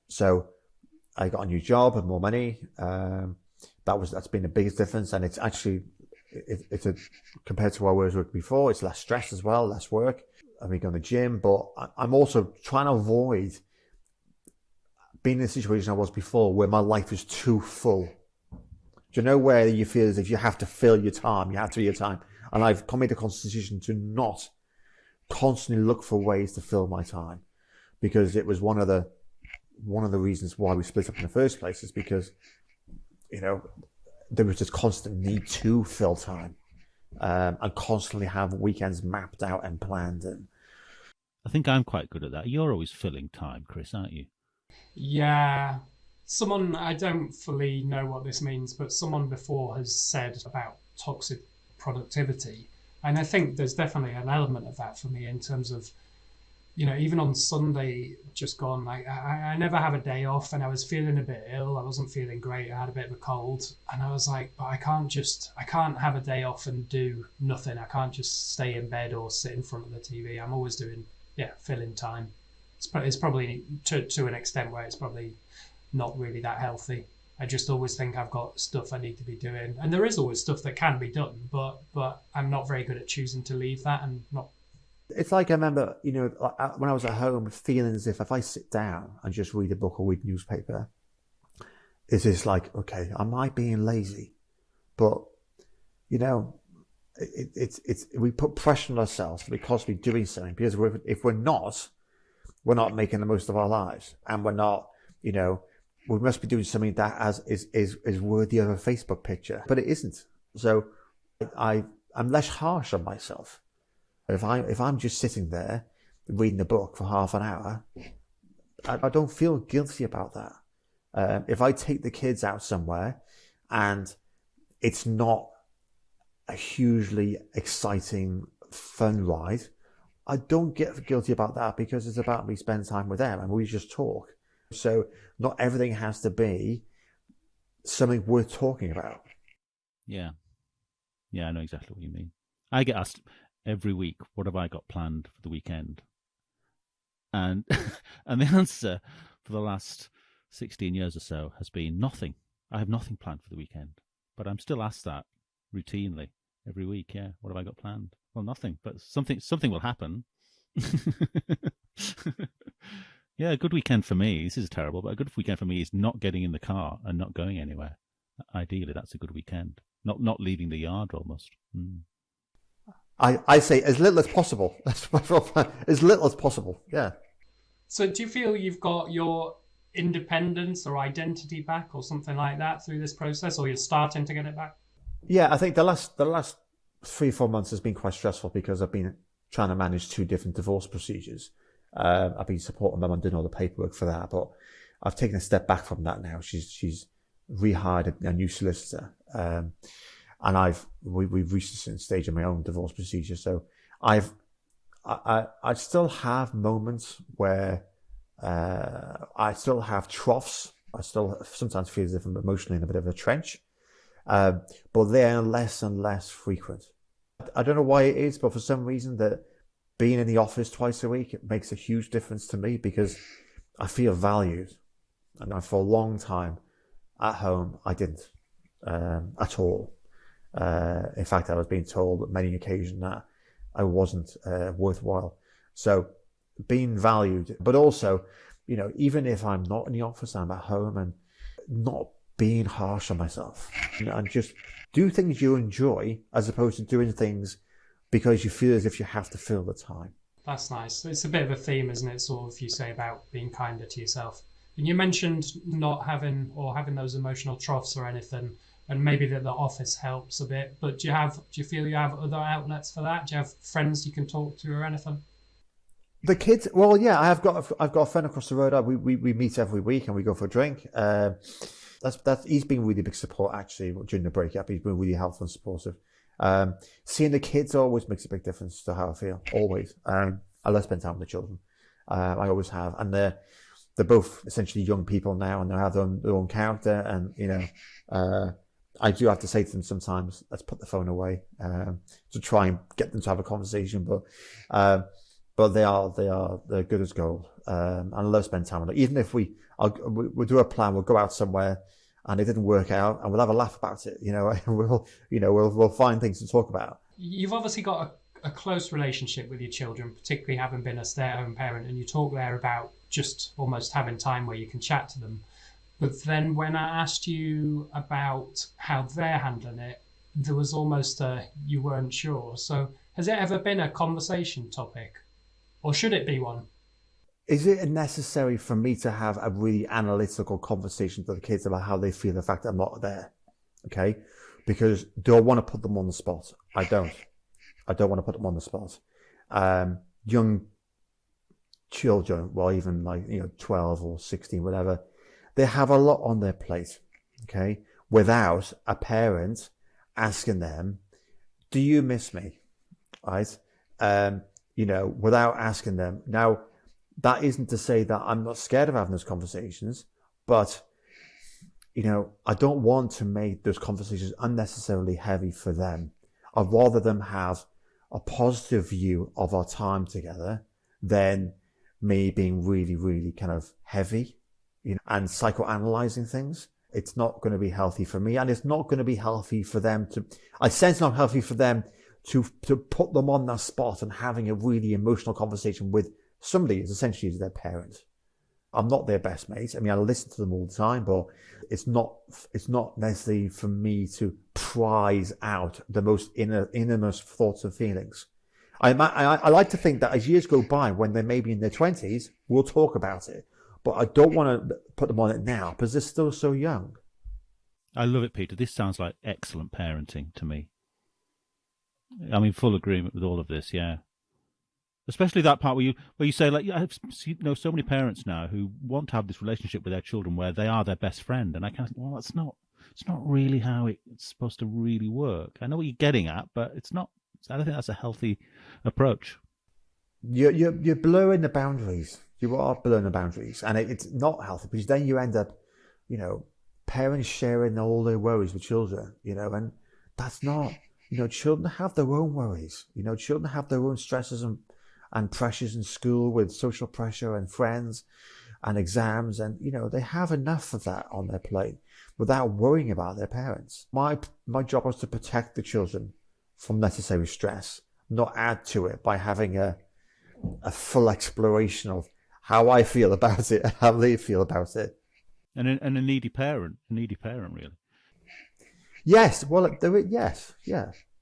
So I got a new job and more money. That's been the biggest difference, and it's actually compared to where I was working before, it's less stress as well, less work. I've been going to the gym, but I'm also trying to avoid being in a situation I was before where my life is too full. Do you know where you feel as if you have to fill your time? You have to fill your time. And I've made a constitution to not constantly look for ways to fill my time, because it was one of the reasons why we split up in the first place, is because, there was this constant need to fill time, and constantly have weekends mapped out and planned. And I think I'm quite good at that. You're always filling time, Chris, aren't you? Yeah. Someone, I don't fully know what this means, but someone before has said about toxic productivity. And I think there's definitely an element of that for me in terms of, even on Sunday just gone, like I never have a day off, and I was feeling a bit ill. I wasn't feeling great. I had a bit of a cold, and I was like, but I can't have a day off and do nothing. I can't just stay in bed or sit in front of the TV. I'm always doing, filling time. It's probably to an extent where it's probably not really that healthy. I just always think I've got stuff I need to be doing, and there is always stuff that can be done, but I'm not very good at choosing to leave that and not. It's like I remember, when I was at home, feeling as if I sit down and just read a book or read newspaper, it's just like, okay, am I being lazy? But, it's we put pressure on ourselves because we're doing something, because if we're not making the most of our lives, and we're not, we must be doing something that is worthy of a Facebook picture, but it isn't. So I'm less harsh on myself. If I'm just sitting there reading a book for half an hour, I don't feel guilty about that. If I take the kids out somewhere and it's not a hugely exciting, fun ride, I don't get guilty about that, because it's about me spending time with them and we just talk. So not everything has to be something worth talking about. Yeah. Yeah, I know exactly what you mean. I get asked every week, what have I got planned for the weekend? And and the answer for the last 16 years or so has been nothing. I have nothing planned for the weekend. But I'm still asked that routinely every week. Yeah, what have I got planned? Well, nothing, but something will happen. Yeah, a good weekend for me, this is terrible, but a good weekend for me is not getting in the car and not going anywhere. Ideally, that's a good weekend. Not leaving the yard almost. I say as little as possible. As little as possible, yeah. So do you feel you've got your independence or identity back or something like that through this process, or you're starting to get it back? Yeah, I think the last 3-4 months has been quite stressful, because I've been trying to manage 2 different divorce procedures. I've been supporting them and doing all the paperwork for that, but I've taken a step back from that now. She's rehired a new solicitor, and we've reached a certain stage in my own divorce procedure. So I still have moments where I still have troughs. I still sometimes feel as if I'm emotionally in a bit of a trench, but they're less and less frequent. I don't know why it is, but for some reason that being in the office twice a week, it makes a huge difference to me, because I feel valued. And for a long time at home, I didn't at all. In fact, I was being told on many occasions that I wasn't worthwhile. So being valued, but also, even if I'm not in the office, I'm at home, and not being harsh on myself, and just do things you enjoy as opposed to doing things because you feel as if you have to fill the time. That's nice. It's a bit of a theme, isn't it? Sort of, you say about being kinder to yourself. And you mentioned not having those emotional troughs or anything, and maybe that the office helps a bit. But do you feel you have other outlets for that? Do you have friends you can talk to or anything? The kids, well, yeah, I've got a friend across the road. We meet every week and we go for a drink. He's been really big support actually during the breakup. He's been really helpful and supportive. Seeing the kids always makes a big difference to how I feel. Always. I love spending time with the children. I always have, and they're both essentially young people now, and they have their own character. And I do have to say to them sometimes, let's put the phone away to try and get them to have a conversation. But they're good as gold. And I love spending time with them. Even if we'll do a plan, we'll go out somewhere, and it didn't work out, and we'll have a laugh about it. We'll find things to talk about. You've obviously got a close relationship with your children, particularly having been a stay-at-home parent, and you talk there about just almost having time where you can chat to them. But then when I asked you about how they're handling it, there was almost you weren't sure. So has it ever been a conversation topic, or should it be one? Is it necessary for me to have a really analytical conversation with the kids about how they feel the fact that I'm not there? Okay? Because do I want to put them on the spot? I don't want to put them on the spot. Young children, well, even 12 or 16, whatever, they have a lot on their plate, okay? Without a parent asking them, do you miss me? Right? Without asking them. Now, that isn't to say that I'm not scared of having those conversations, but, I don't want to make those conversations unnecessarily heavy for them. I'd rather them have a positive view of our time together than me being really, really kind of heavy, and psychoanalyzing things. It's not going to be healthy for me, and it's not going to be healthy for them I sense not healthy for them to put them on that spot and having a really emotional conversation with somebody is essentially their parent. I'm not their best mate. I mean, I listen to them all the time, but it's not necessary for me to prize out the most innermost thoughts and feelings. I like to think that as years go by, when they're maybe in their 20s, we'll talk about it. But I don't want to put them on it now because they're still so young. I love it, Peter. This sounds like excellent parenting to me. I'm in full agreement with all of this, yeah. Especially that part where you say, like, I know so many parents now who want to have this relationship with their children where they are their best friend, and I kind of think, well, it's not really how it's supposed to really work. I know what you're getting at, but it's not. I don't think that's a healthy approach. You're blurring the boundaries. You are blurring the boundaries, and it's not healthy because then you end up, parents sharing all their worries with children, and that's not. Children have their own worries. Children have their own stresses and pressures in school with social pressure and friends and exams, and they have enough of that on their plate without worrying about their parents. My job was to protect the children from necessary stress, not add to it by having a full exploration of how I feel about it and how they feel about it. And a needy parent really. Yes, well, yes.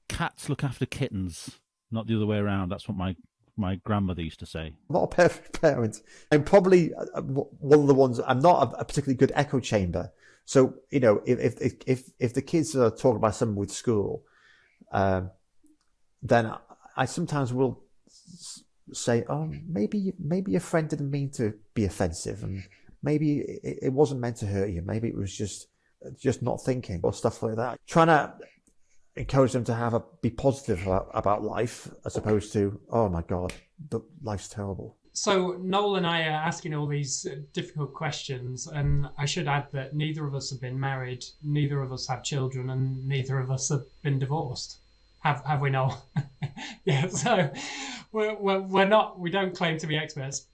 Cats look after kittens, not the other way around. That's what my grandmother used to say. I'm not a perfect parent. I'm probably one of the ones. I'm not a particularly good echo chamber. So if the kids are talking about something with school, then I sometimes will say, oh, maybe your friend didn't mean to be offensive, and maybe it wasn't meant to hurt you. Maybe it was just not thinking, or stuff like that. Trying to encourage them to be positive about life, as opposed to, oh my God, life's terrible. So Noel and I are asking all these difficult questions, and I should add that neither of us have been married, neither of us have children, and neither of us have been divorced. Have we, Noel? Yeah. So we're not. We don't claim to be experts.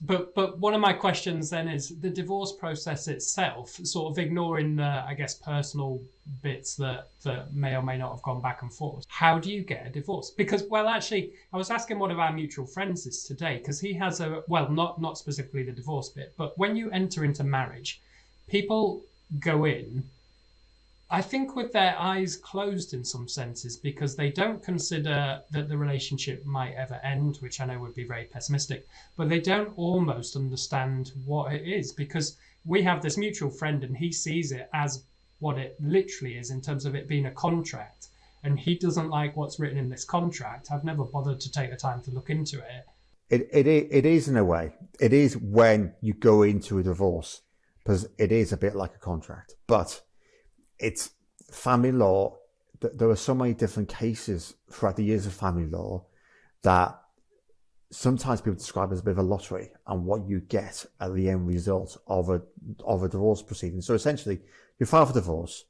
But one of my questions then is the divorce process itself, sort of ignoring the, personal bits that may or may not have gone back and forth. How do you get a divorce? Because, well, actually, I was asking one of our mutual friends this today, because he has not specifically the divorce bit, but when you enter into marriage, people go in, I think with their eyes closed in some senses, because they don't consider that the relationship might ever end, which I know would be very pessimistic, but they don't almost understand what it is, because we have this mutual friend and he sees it as what it literally is in terms of it being a contract. And he doesn't like what's written in this contract. I've never bothered to take the time to look into it. It is in a way. It is when you go into a divorce, because it is a bit like a contract. But it's family law. There are so many different cases throughout the years of family law that sometimes people describe as a bit of a lottery and what you get at the end result of a divorce proceeding. So essentially, you file for divorce.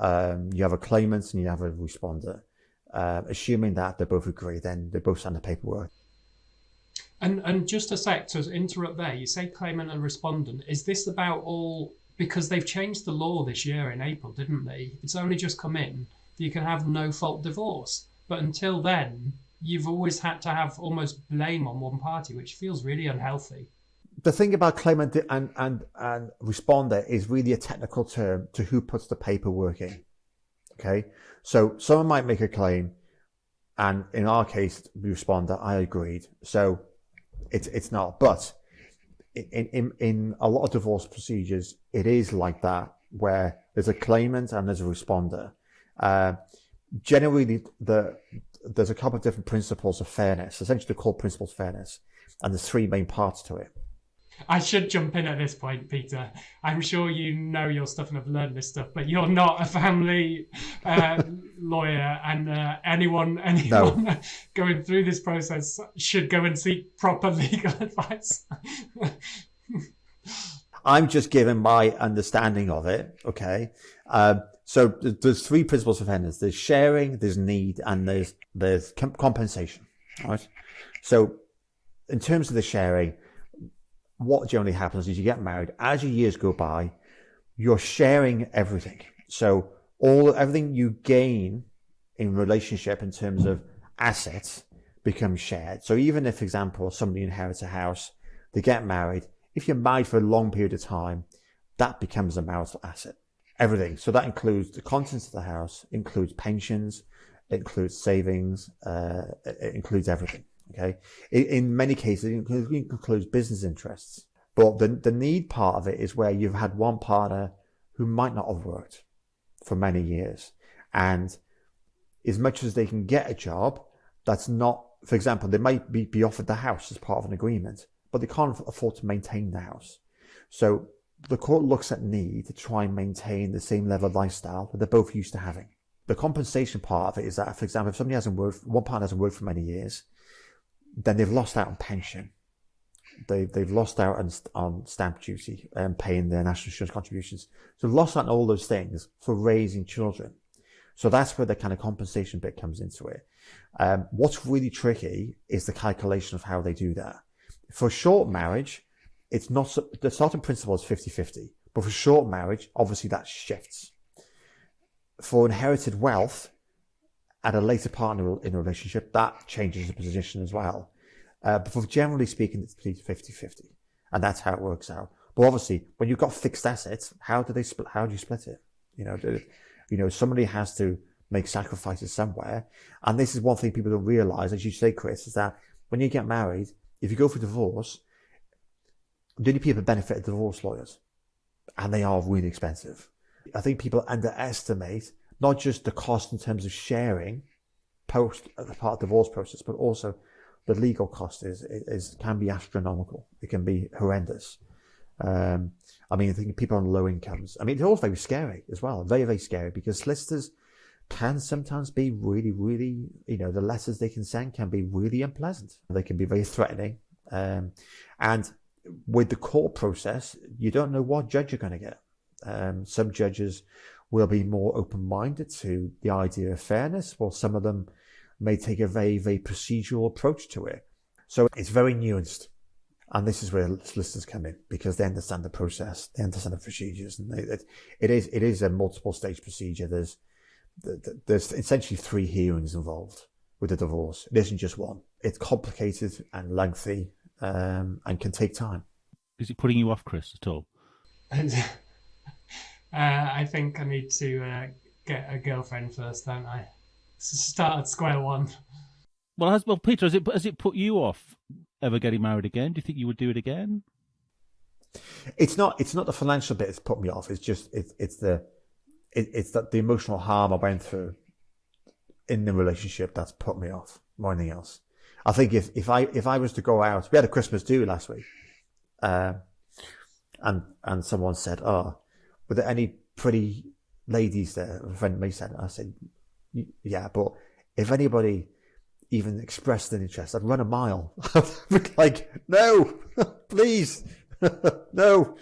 You have a claimant and you have a responder. Assuming that they both agree, then they both sign the paperwork. And just a sec to interrupt there, you say claimant and respondent. Is this about all, because they've changed the law this year in April, didn't they? It's only just come in that you can have no fault divorce. But until then, you've always had to have almost blame on one party, which feels really unhealthy. The thing about claimant and responder is really a technical term to who puts the paperwork in. Okay, so someone might make a claim, and in our case, the responder, I agreed. So it's not. But in a lot of divorce procedures, it is like that, where there's a claimant and there's a responder. Generally, there's a couple of different principles of fairness, essentially called principles of fairness, and there's three main parts to it. I should jump in at this point, Peter. I'm sure you know your stuff and have learned this stuff, but you're not a family lawyer, and anyone No. going through this process should go and seek proper legal advice. I'm just giving my understanding of it, okay? So there's three principles of fairness. There's sharing, there's need, and there's compensation, right? So in terms of the sharing, what generally happens is you get married. As your years go by, you're sharing everything. So everything you gain in relationship in terms of assets becomes shared. So even if, for example, somebody inherits a house, they get married. If you're married for a long period of time, that becomes a marital asset. Everything. So that includes the contents of the house, includes pensions, it includes savings, it includes everything. Okay. In many cases, it includes business interests. But the need part of it is where you've had one partner who might not have worked for many years. And as much as they can get a job, that's not, for example, they might be offered the house as part of an agreement, but they can't afford to maintain the house. So the court looks at need to try and maintain the same level of lifestyle that they're both used to having. The compensation part of it is that, for example, if somebody hasn't worked, one partner hasn't worked for many years, then they've lost out on pension. They've lost out on stamp duty and paying their national insurance contributions. So they've lost out on all those things for raising children. So that's where the kind of compensation bit comes into it. What's really tricky is the calculation of how they do that. For short marriage, it's not, the starting principle is 50-50, but for short marriage, obviously that shifts. For inherited wealth, at a later partner in a relationship, that changes the position as well. But for generally speaking, it's 50-50. And that's how it works out. But obviously, when you've got fixed assets, how do you split it? Somebody has to make sacrifices somewhere. And this is one thing people don't realize, as you say, Chris, is that when you get married, if you go for divorce, the only people benefit are divorce lawyers. And they are really expensive. I think people underestimate not just the cost in terms of sharing post the part of the divorce process, but also the legal cost can be astronomical. It can be horrendous. I think people on low incomes. It's also very scary as well. Very, very scary, because solicitors can sometimes be really, really, the letters they can send can be really unpleasant. They can be very threatening. And with the court process, you don't know what judge you're going to get. Some judges will be more open-minded to the idea of fairness, while some of them may take a very, very procedural approach to it. So it's very nuanced. And this is where solicitors come in, because they understand the process, they understand the procedures, and it is a multiple stage procedure. There's essentially 3 hearings involved with the divorce. It isn't just one. It's complicated and lengthy, and can take time. Is it putting you off, Chris, at all? I think I need to get a girlfriend first, don't I? Start at square one. Well, Peter, has it put you off ever getting married again? Do you think you would do it again? It's not the financial bit that's put me off. It's just it's the emotional harm I went through in the relationship that's put me off more than anything else. I think if I was to go out, we had a Christmas do last week, and someone said, "Oh, were there any pretty ladies there?" A friend of me said. I said, "Yeah, but if anybody even expressed an interest, I'd run a mile." I'd be like, "No, please, no."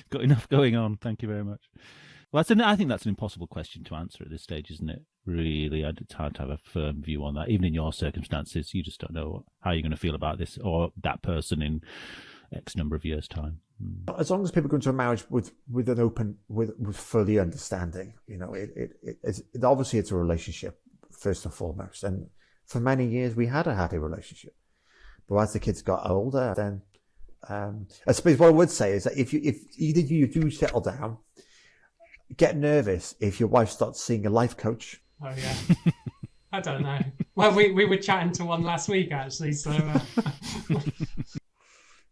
Got enough going on. Thank you very much. Well, I think that's an impossible question to answer at this stage, isn't it? Really, it's hard to have a firm view on that. Even in your circumstances, you just don't know how you're going to feel about this or that person in X number of years' time. As long as people go into a marriage with an open, with fully understanding, it's obviously it's a relationship first and foremost. And for many years, we had a happy relationship. But as the kids got older, then I suppose what I would say is that if either you do settle down, get nervous if your wife starts seeing a life coach. Oh yeah, I don't know. Well, we were chatting to one last week actually, so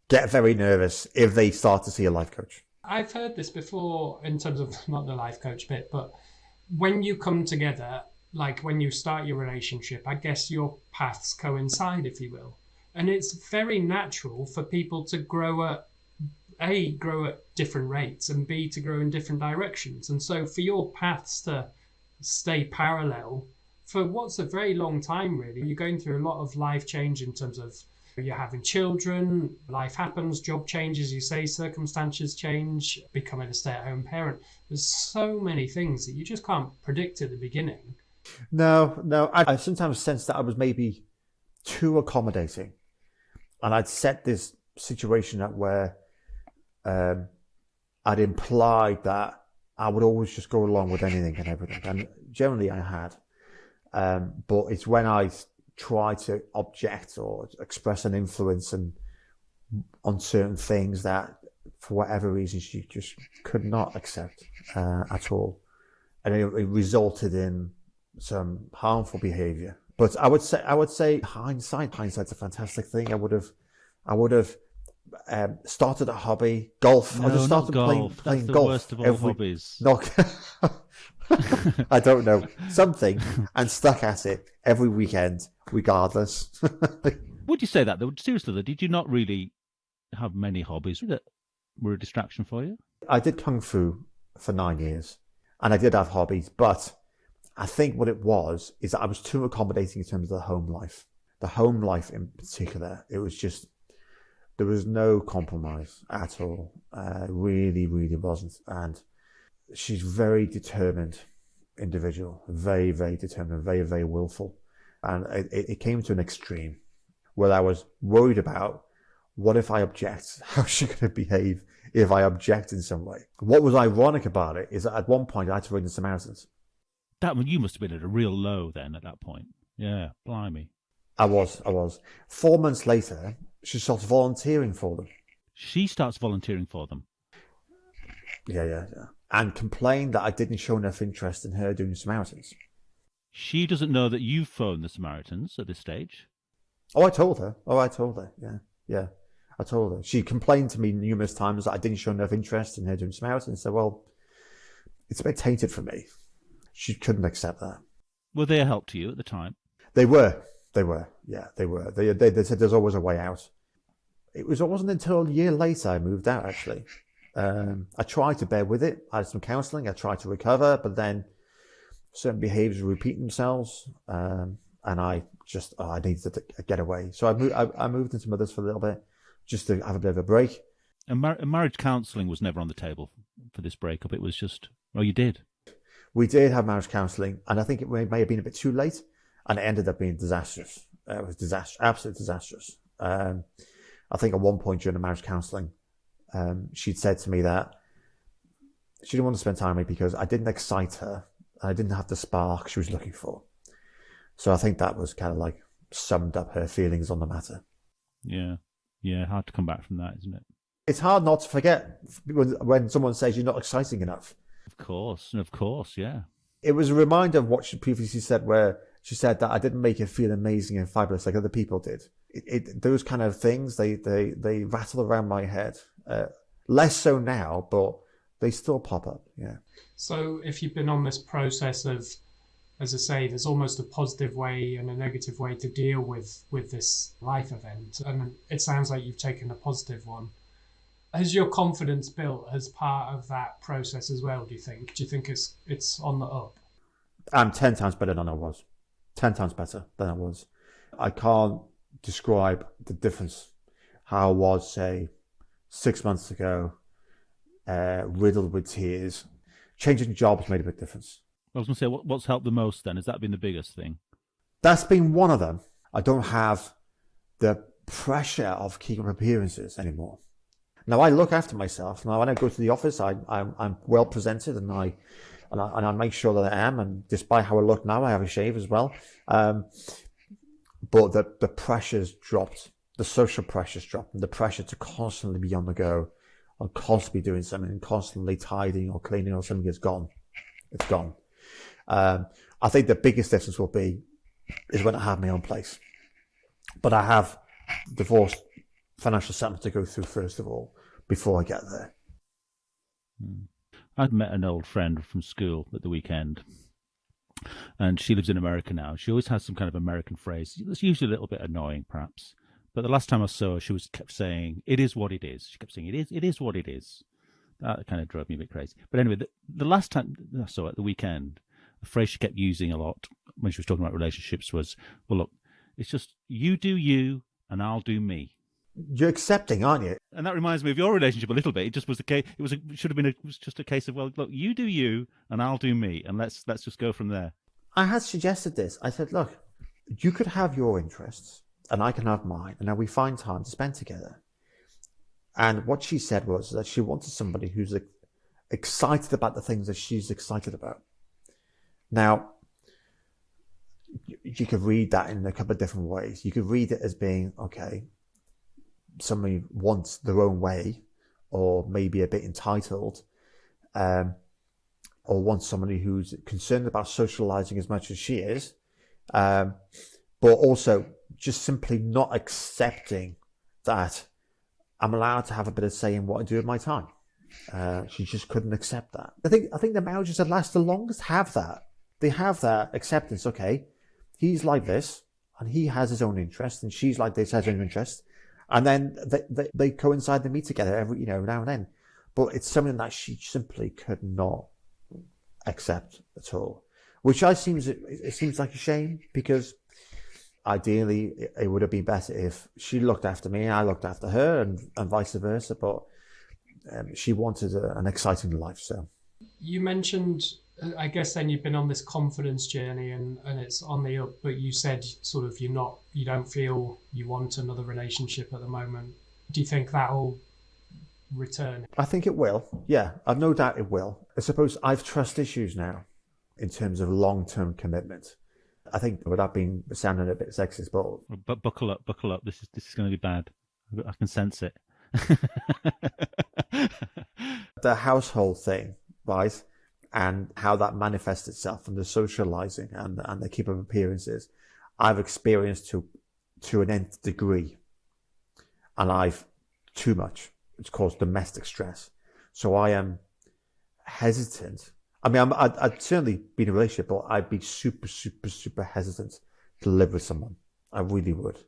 get very nervous if they start to see a life coach. I've heard this before in terms of not the life coach bit, but when you come together, like when you start your relationship, I guess your paths coincide, if you will, and it's very natural for people to grow at different rates, and B, to grow in different directions. And so for your paths to stay parallel for what's a very long time, really, you're going through a lot of life change in terms of you're having children, life happens, job changes, you say, circumstances change, becoming a stay-at-home parent. There's so many things that you just can't predict at the beginning. No, I sometimes sense that I was maybe too accommodating, and I'd set this situation up where I'd implied that I would always just go along with anything and everything, and generally I had. But it's when I try to object or express an influence on certain things that, for whatever reason, she just could not accept at all, and it resulted in some harmful behaviour. But I would say hindsight's a fantastic thing. I would have started a hobby, golf. I just started playing golf. That's the worst of all hobbies. No, I don't know, something, and stuck at it every weekend, regardless. Would you say that though? Seriously, though, did you not really have many hobbies that were a distraction for you? I did kung fu for 9 years, and I did have hobbies, but I think what it was is that I was too accommodating in terms of the home life. The home life in particular, it was just, there was no compromise at all. Really, really wasn't. And she's very determined individual, very, very determined, very, very willful. And it came to an extreme where I was worried about, what if I object? How's she going to behave if I object in some way? What was ironic about it is that at one point I had to ring the Samaritans. You must have been at a real low then at that point. Yeah, blimey. I was. 4 months later, she starts volunteering for them. She starts volunteering for them? Yeah. And complained that I didn't show enough interest in her doing Samaritans. She doesn't know that you've phoned the Samaritans at this stage? Oh, I told her. Yeah. I told her. She complained to me numerous times that I didn't show enough interest in her doing Samaritans. So, well, it's a bit tainted for me. She couldn't accept that. Were they a help to you at the time? They were. Yeah, they were. They said there's always a way out. It wasn't until a year later I moved out, actually. I tried to bear with it. I had some counselling. I tried to recover, but then certain behaviours repeat themselves, and I needed to get away. So I moved into Mothers for a little bit, just to have a bit of a break. And marriage counselling was never on the table for this breakup. It was just, you did. We did have marriage counselling, and I think it may have been a bit too late, and it ended up being disastrous. It was disastrous, absolutely disastrous. I think at one point during the marriage counselling, she'd said to me that she didn't want to spend time with me because I didn't excite her. I didn't have the spark she was looking for. So I think that was kind of like summed up her feelings on the matter. Yeah, hard to come back from that, isn't it? It's hard not to forget when someone says you're not exciting enough. Of course, yeah. It was a reminder of what she previously said, where she said that I didn't make her feel amazing and fabulous like other people did. Those kind of things, they rattle around my head. Less so now, but they still pop up, yeah. So if you've been on this process of, as I say, there's almost a positive way and a negative way to deal with this life event, and it sounds like you've taken a positive one. Has your confidence built as part of that process as well, do you think? Do you think it's on the up? I'm 10 times better than I was. 10 times better than I was. I can't describe the difference. How I was, say, 6 months ago, riddled with tears. Changing jobs made a big difference. I was going to say, what's helped the most then? Has that been the biggest thing? That's been one of them. I don't have the pressure of keeping appearances anymore. Now I look after myself. Now when I go to the office, I'm well presented, and I make sure that I am. And despite how I look now, I have a shave as well. But the pressure's dropped. The social pressure's dropped, and the pressure to constantly be on the go, or constantly doing something, constantly tidying or cleaning or something is gone. It's gone. I think the biggest difference is when I have my own place. But I have divorced financial settlement to go through first of all, before I get there. I'd met an old friend from school at the weekend, and she lives in America now. She always has some kind of American phrase. It's usually a little bit annoying, perhaps. But the last time I saw her, she kept saying, "It is what it is." She kept saying, it is what it is. That kind of drove me a bit crazy. But anyway, the last time I saw her at the weekend, the phrase she kept using a lot when she was talking about relationships was, "Well, look, it's just you do you and I'll do me." You're accepting, aren't you? And that reminds me of your relationship a little bit. It just was the case. It was just a case of, well, look, you do you and I'll do me, and let's just go from there. I had suggested this. I said, look, you could have your interests and I can have mine, and then we find time to spend together. And what she said was that she wanted somebody who's excited about the things that she's excited about. Now, you could read that in a couple of different ways. You could read it as being, okay, somebody wants their own way, or maybe a bit entitled, or wants somebody who's concerned about socializing as much as she is, but also just simply not accepting that I'm allowed to have a bit of say in what I do with my time. She just couldn't accept that. I think the marriages that last the longest have that. They have that acceptance. Okay, he's like this, and he has his own interest, and she's like this, has her own interest, and then they coincide. They meet together every now and then. But it's something that she simply could not accept at all, which it seems like a shame, because ideally it would have been better if she looked after me and I looked after her, and vice versa. But she wanted an exciting life. So you mentioned, I guess then you've been on this confidence journey and it's on the up, but you said sort of you don't feel you want another relationship at the moment. Do you think that'll return? I think it will. Yeah, I've no doubt it will. I suppose I've trust issues now in terms of long-term commitment. I think, without sounding a bit sexist, but buckle up. This is going to be bad. I can sense it. The household thing, right, and how that manifests itself in the socializing and the keep of appearances, I've experienced to an nth degree, and I've too much. It's caused domestic stress, so I am hesitant. I mean, I'd certainly be in a relationship, but I'd be super, super, super hesitant to live with someone. I really would.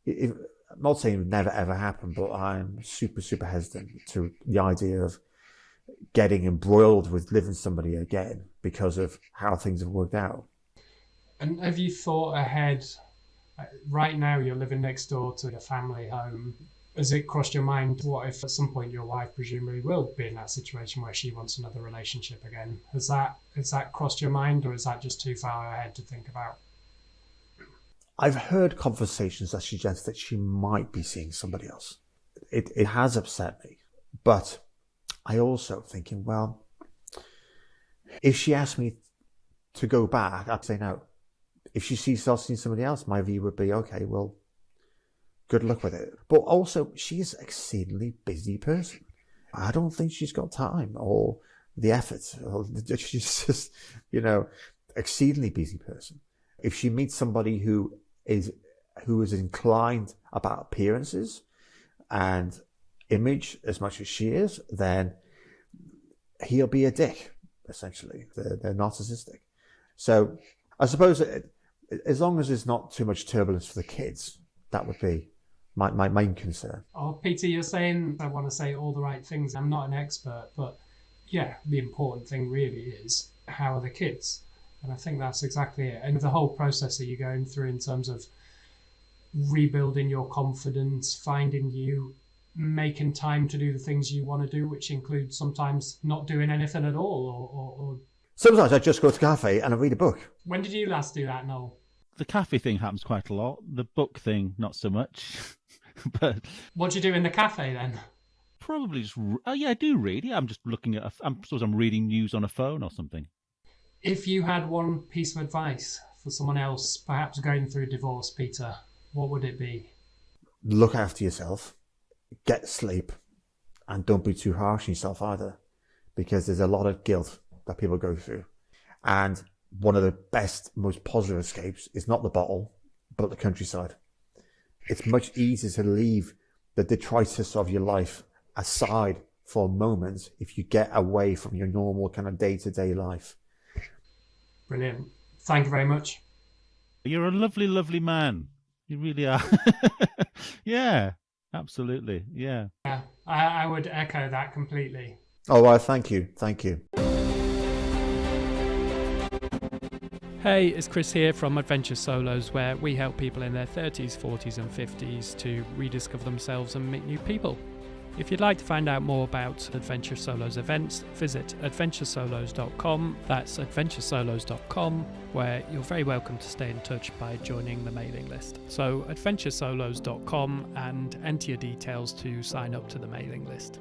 I'm not saying it would never, ever happen, but I'm super, super hesitant to the idea of getting embroiled with living somebody again because of how things have worked out. And have you thought ahead? Right now, you're living next door to a family home. Has it crossed your mind, what if at some point your wife presumably will be in that situation where she wants another relationship again? Has that crossed your mind, or is that just too far ahead to think about? I've heard conversations that suggest that she might be seeing somebody else. It has upset me, but I also thinking, well, if she asked me to go back, I'd say no. If she starts seeing somebody else, my view would be, okay, well, good luck with it. But also, she is an exceedingly busy person. I don't think she's got time or the effort. Or she's just, exceedingly busy person. If she meets somebody who is inclined about appearances and image as much as she is, then he'll be a dick, essentially. They're narcissistic. So I suppose as long as there's not too much turbulence for the kids, that would be my main concern. Oh, Peter, you're saying I want to say all the right things. I'm not an expert, but yeah, the important thing really is how are the kids? And I think that's exactly it. And the whole process that you're going through in terms of rebuilding your confidence, finding you, making time to do the things you want to do, which includes sometimes not doing anything at all. Or Sometimes I just go to a cafe and I read a book. When did you last do that, Noel? The cafe thing happens quite a lot. The book thing, not so much. But what do you do in the cafe then? Probably just, I do read. Yeah, I'm just looking at, I suppose I'm reading news on a phone or something. If you had one piece of advice for someone else, perhaps going through divorce, Peter, what would it be? Look after yourself, get sleep, and don't be too harsh on yourself either, because there's a lot of guilt that people go through. And one of the best, most positive escapes is not the bottle, but the countryside. It's much easier to leave the detritus of your life aside for a moment if you get away from your normal kind of day-to-day life. Brilliant. Thank you very much. You're a lovely, lovely man. You really are. Yeah, absolutely. Yeah. Yeah, I would echo that completely. Oh, well, thank you. Thank you. Hey, it's Chris here from Adventure Solos, where we help people in their 30s, 40s and 50s to rediscover themselves and meet new people. If you'd like to find out more about Adventure Solos events, visit adventuresolos.com. That's adventuresolos.com, where you're very welcome to stay in touch by joining the mailing list. So adventuresolos.com and enter your details to sign up to the mailing list.